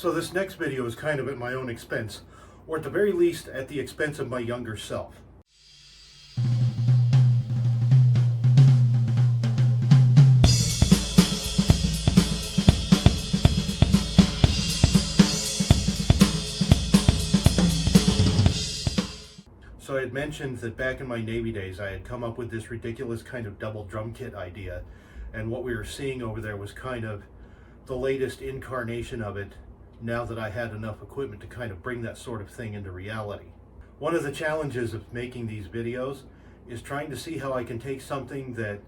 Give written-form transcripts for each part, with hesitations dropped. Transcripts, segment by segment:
So this next video is kind of at my own expense, or at the very least at the expense of my younger self. So I had mentioned that back in my Navy days I had come up with this ridiculous kind of double drum kit idea, and what we were seeing over there was kind of the latest incarnation of it now that I had enough equipment to kind of bring that sort of thing into reality. One of the challenges of making these videos is trying to see how I can take something that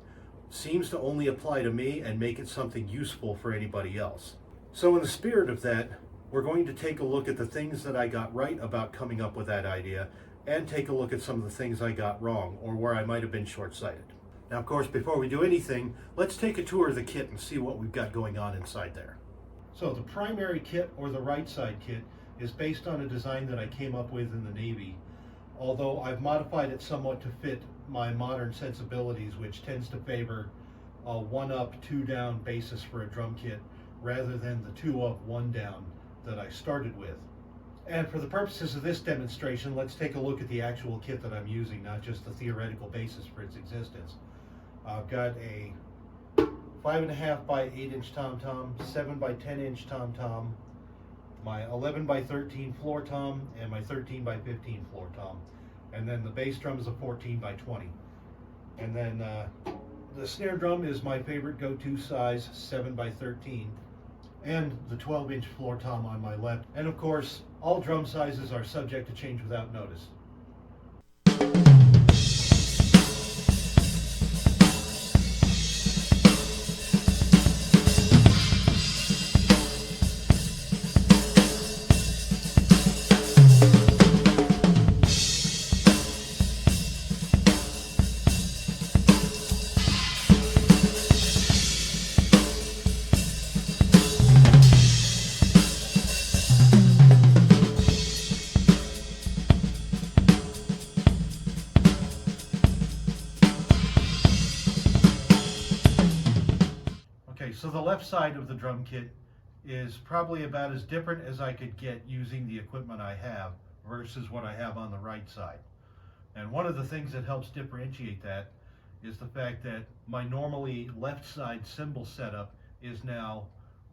seems to only apply to me and make it something useful for anybody else. So in the spirit of that, we're going to take a look at the things that I got right about coming up with that idea, and take a look at some of the things I got wrong, or where I might have been short-sighted. Now, of course, before we do anything, let's take a tour of the kit and see what we've got going on inside there. So the primary kit, or the right side kit, is based on a design that I came up with in the Navy, although I've modified it somewhat to fit my modern sensibilities, which tends to favor a 1-up, 2-down basis for a drum kit, rather than the 2-up, 1-down that I started with. And for the purposes of this demonstration, let's take a look at the actual kit that I'm using, not just the theoretical basis for its existence. I've got a 5.5 by 8-inch tom-tom, 7 by 10-inch tom-tom, my 11 by 13 floor tom, and my 13 by 15 floor tom. And then the bass drum is a 14 by 20. And then the snare drum is my favorite go-to size, 7 by 13. And the 12-inch floor tom on my left. And of course, all drum sizes are subject to change without notice. So the left side of the drum kit is probably about as different as I could get using the equipment I have versus what I have on the right side. And one of the things that helps differentiate that is the fact that my normally left side cymbal setup is now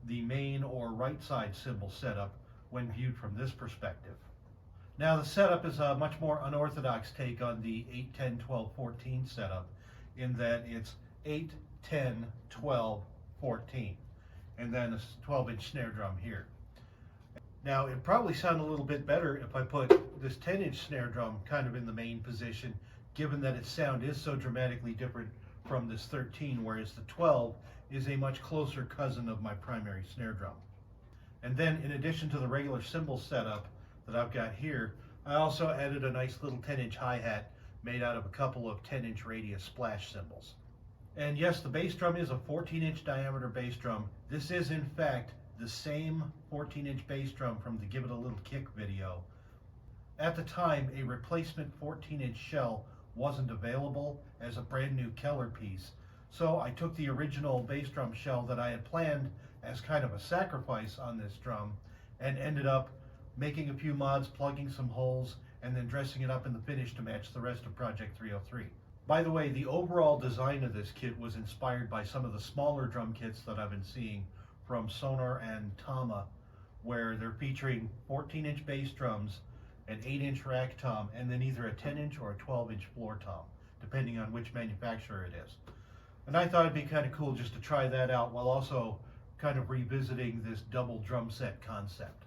the main or right side cymbal setup when viewed from this perspective. Now the setup is a much more unorthodox take on the 8, 10, 12, 14 setup, in that it's 8, 10, 12, 14, and then a 12-inch snare drum here. Now it probably sound a little bit better if I put this 10-inch snare drum kind of in the main position, given that its sound is so dramatically different from this 13, whereas the 12 is a much closer cousin of my primary snare drum. And then in addition to the regular cymbal setup that I've got here, I also added a nice little 10-inch hi-hat made out of a couple of 10-inch radius splash cymbals. And yes, the bass drum is a 14-inch diameter bass drum. This is in fact the same 14-inch bass drum from the Give It a Little Kick video. At the time, a replacement 14-inch shell wasn't available as a brand new Keller piece, so I took the original bass drum shell that I had planned as kind of a sacrifice on this drum, and ended up making a few mods, plugging some holes, and then dressing it up in the finish to match the rest of Project 303. By the way, the overall design of this kit was inspired by some of the smaller drum kits that I've been seeing from Sonar and Tama, where they're featuring 14-inch bass drums, an 8-inch rack tom, and then either a 10-inch or a 12-inch floor tom, depending on which manufacturer it is. And I thought it'd be kind of cool just to try that out while also kind of revisiting this double drum set concept.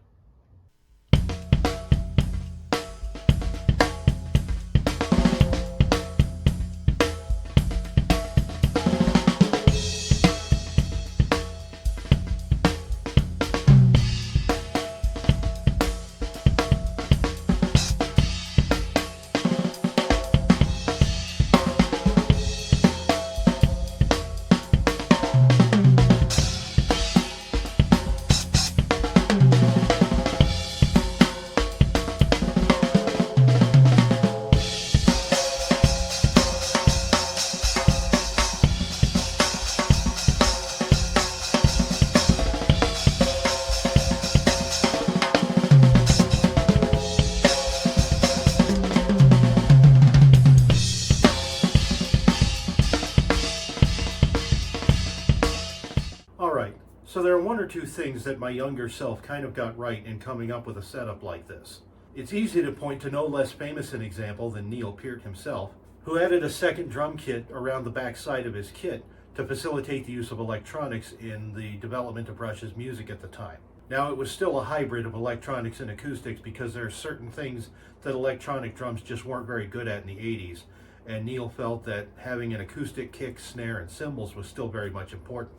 one or two things that my younger self kind of got right in coming up with a setup like this. It's easy to point to no less famous an example than Neil Peart himself, who added a second drum kit around the back side of his kit to facilitate the use of electronics in the development of Rush's music at the time. Now, it was still a hybrid of electronics and acoustics because there are certain things that electronic drums just weren't very good at in the 80s, and Neil felt that having an acoustic kick, snare, and cymbals was still very much important.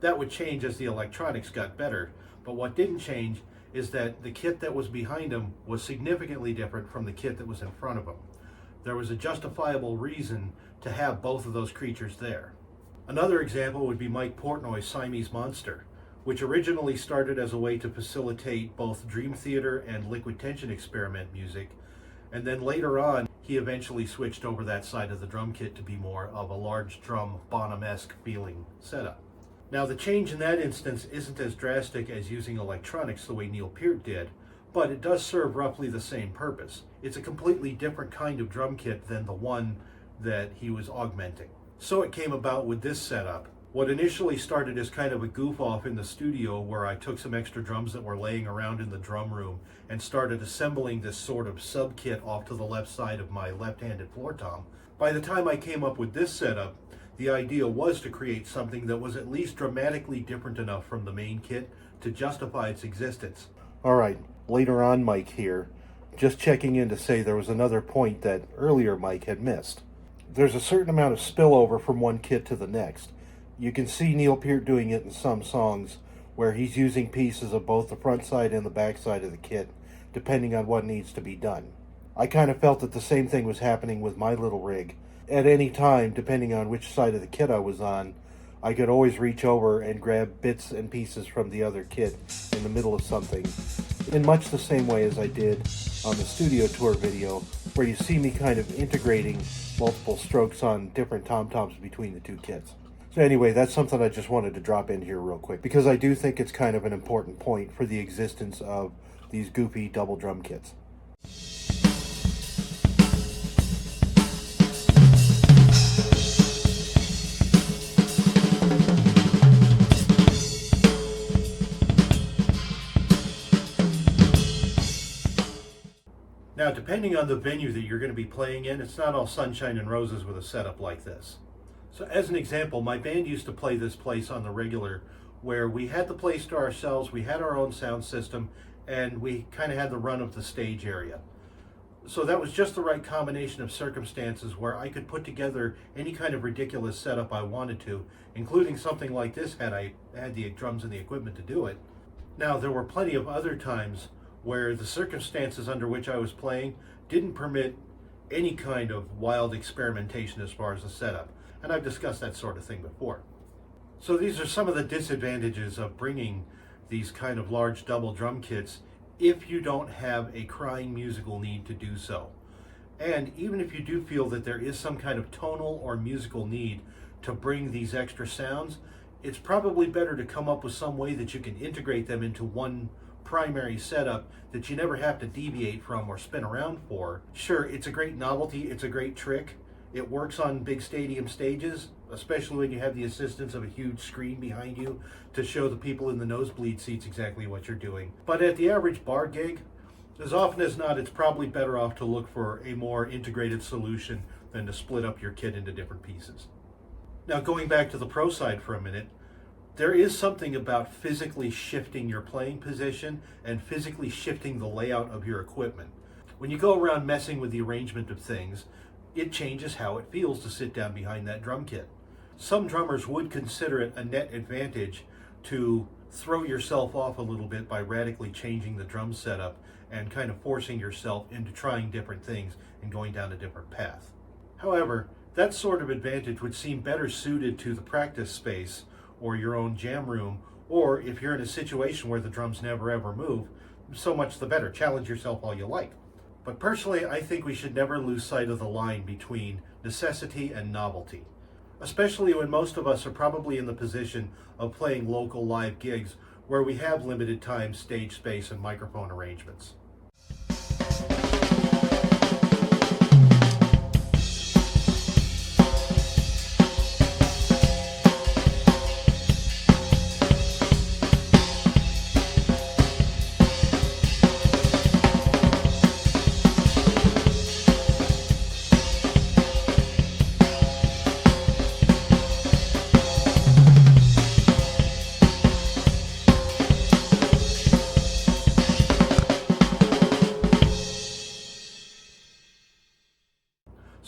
That would change as the electronics got better, but what didn't change is that the kit that was behind him was significantly different from the kit that was in front of him. There was a justifiable reason to have both of those creatures there. Another example would be Mike Portnoy's Siamese Monster, which originally started as a way to facilitate both Dream Theater and Liquid Tension experiment music, and then later on he eventually switched over that side of the drum kit to be more of a large drum Bonham-esque feeling setup. Now, the change in that instance isn't as drastic as using electronics the way Neil Peart did, but it does serve roughly the same purpose. It's a completely different kind of drum kit than the one that he was augmenting. So it came about with this setup. What initially started as kind of a goof off in the studio, where I took some extra drums that were laying around in the drum room and started assembling this sort of sub kit off to the left side of my left-handed floor tom. By the time I came up with this setup, the idea was to create something that was at least dramatically different enough from the main kit to justify its existence. All right, later on Mike here, just checking in to say there was another point that earlier Mike had missed. There's a certain amount of spillover from one kit to the next. You can see Neil Peart doing it in some songs where he's using pieces of both the front side and the back side of the kit, depending on what needs to be done. I kind of felt that the same thing was happening with my little rig. At any time, depending on which side of the kit I was on, I could always reach over and grab bits and pieces from the other kit in the middle of something, in much the same way as I did on the studio tour video, where you see me kind of integrating multiple strokes on different tom-toms between the two kits. So anyway, that's something I just wanted to drop in here real quick, because I do think it's kind of an important point for the existence of these goofy double drum kits. Now, depending on the venue that you're going to be playing in, it's not all sunshine and roses with a setup like this. So as an example, my band used to play this place on the regular, where we had the place to ourselves, we had our own sound system, and we kind of had the run of the stage area. So that was just the right combination of circumstances where I could put together any kind of ridiculous setup I wanted to, including something like this had I had the drums and the equipment to do it. Now, there were plenty of other times where the circumstances under which I was playing didn't permit any kind of wild experimentation as far as the setup, and I've discussed that sort of thing before. So these are some of the disadvantages of bringing these kind of large double drum kits if you don't have a crying musical need to do so. And even if you do feel that there is some kind of tonal or musical need to bring these extra sounds, it's probably better to come up with some way that you can integrate them into one primary setup that you never have to deviate from or spin around for. Sure, it's a great novelty, it's a great trick. It works on big stadium stages, especially when you have the assistance of a huge screen behind you to show the people in the nosebleed seats exactly what you're doing. But at the average bar gig, as often as not, it's probably better off to look for a more integrated solution than to split up your kit into different pieces. Now, going back to the pro side for a minute, there is something about physically shifting your playing position and physically shifting the layout of your equipment. When you go around messing with the arrangement of things, it changes how it feels to sit down behind that drum kit. Some drummers would consider it a net advantage to throw yourself off a little bit by radically changing the drum setup and kind of forcing yourself into trying different things and going down a different path. However, that sort of advantage would seem better suited to the practice space or your own jam room, or if you're in a situation where the drums never ever move, so much the better. Challenge yourself all you like. But personally, I think we should never lose sight of the line between necessity and novelty, especially when most of us are probably in the position of playing local live gigs where we have limited time, stage space, and microphone arrangements.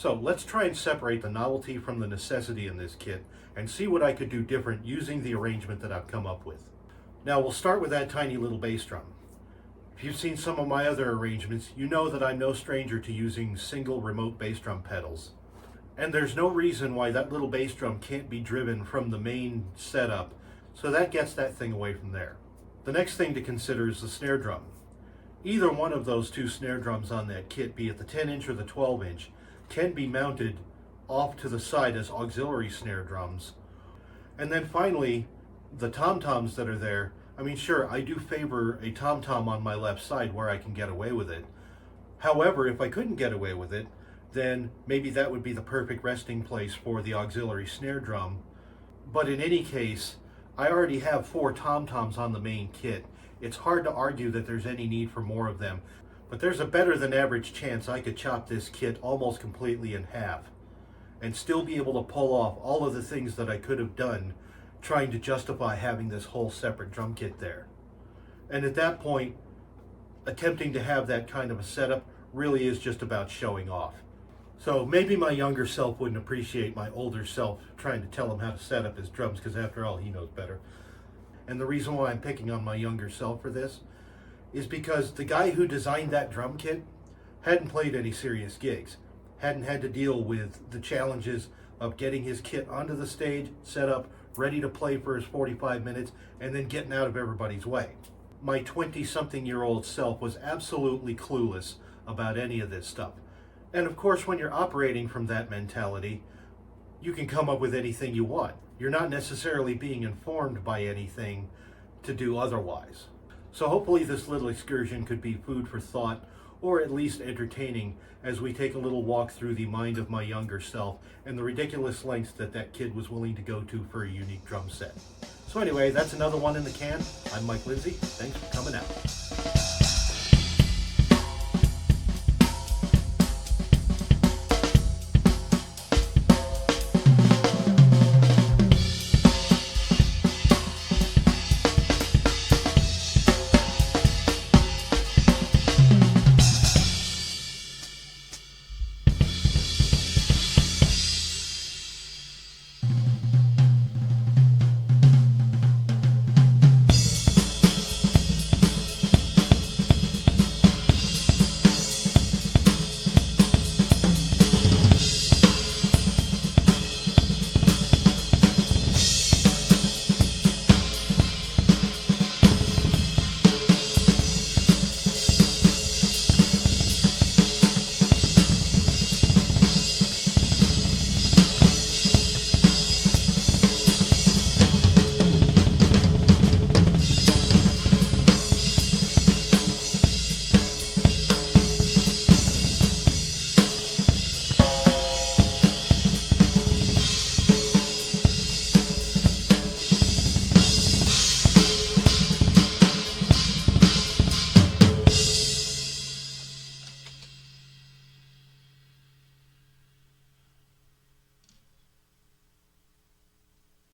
So let's try and separate the novelty from the necessity in this kit and see what I could do different using the arrangement that I've come up with. Now we'll start with that tiny little bass drum. If you've seen some of my other arrangements, you know that I'm no stranger to using single remote bass drum pedals. And there's no reason why that little bass drum can't be driven from the main setup, so that gets that thing away from there. The next thing to consider is the snare drum. Either one of those two snare drums on that kit, be it the 10-inch or the 12-inch, can be mounted off to the side as auxiliary snare drums. And then finally, the tom-toms that are there, I mean, sure, I do favor a tom-tom on my left side where I can get away with it. However, if I couldn't get away with it, then maybe that would be the perfect resting place for the auxiliary snare drum. But in any case, I already have 4 tom-toms on the main kit. It's hard to argue that there's any need for more of them, but there's a better than average chance I could chop this kit almost completely in half and still be able to pull off all of the things that I could have done trying to justify having this whole separate drum kit there. And at that point, attempting to have that kind of a setup really is just about showing off. So maybe my younger self wouldn't appreciate my older self trying to tell him how to set up his drums, because after all, he knows better. And the reason why I'm picking on my younger self for this is because the guy who designed that drum kit hadn't played any serious gigs, hadn't had to deal with the challenges of getting his kit onto the stage, set up, ready to play for his 45 minutes, and then getting out of everybody's way. My 20-something-year-old self was absolutely clueless about any of this stuff. And of course, when you're operating from that mentality, you can come up with anything you want. You're not necessarily being informed by anything to do otherwise. So hopefully this little excursion could be food for thought, or at least entertaining, as we take a little walk through the mind of my younger self and the ridiculous lengths that that kid was willing to go to for a unique drum set. So anyway, that's another one in the can. I'm Mike Lindsay. Thanks for coming out.